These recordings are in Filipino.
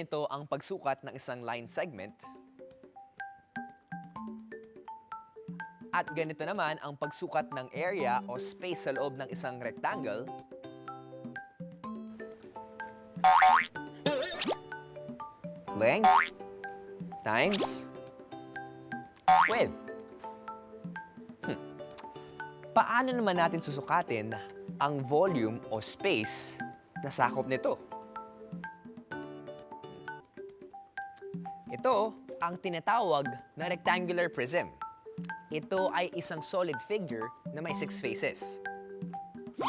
ganito ang pagsukat ng isang line segment. At ganito naman ang pagsukat ng area o space sa loob ng isang rectangle. Length times width. Paano naman natin susukatin ang volume o space na sakop nito? Ito ang tinatawag na rectangular prism. Ito ay isang solid figure na may 6 faces.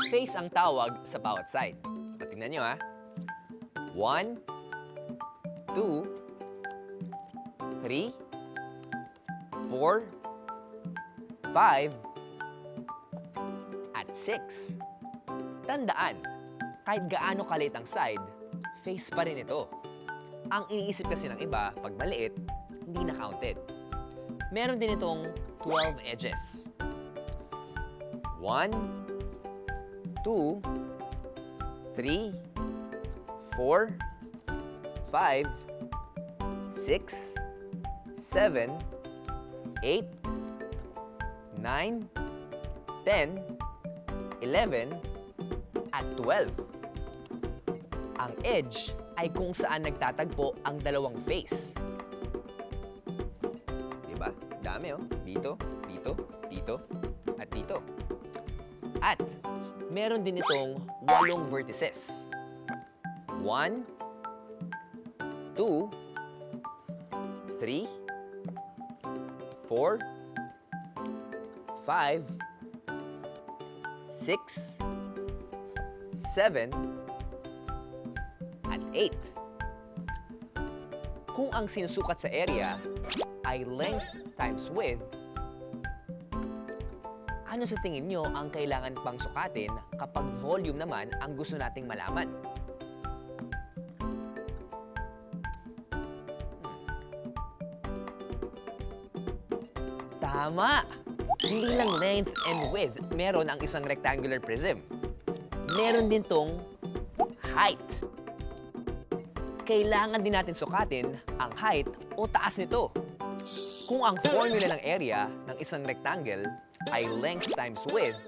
Face ang tawag sa bawat side. Tingnan nyo ha. 1, 2, 3, 4, 5, at 6. Tandaan, kahit gaano kaliit ang side, face pa rin ito. Ang iniisip kasi ng iba, pag maliit, hindi na counted. Meron din itong 12 edges. 1, 2, 3, 4, 5, 6, 7, 8, 9, 10, 11, at 12. Ang edge ay kung saan nagtatagpo ang dalawang face. Diba? Dami oh. Dito, dito, dito, at dito. At meron din itong 8 vertices. 1, 2, 3, 4, 5, 6, 7, at 8. Kung ang sinusukat sa area ay length times width, ano sa tingin nyo ang kailangan pang sukatin kapag volume naman ang gusto nating malaman? Tama! Hindi lang length and width meron ang isang rectangular prism. Meron din tong height. Kailangan din natin sukatin ang height o taas nito. Kung ang formula ng area ng isang rectangle ay length times width,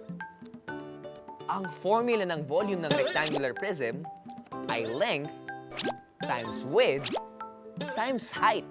ang formula ng volume ng rectangular prism ay length times width times height.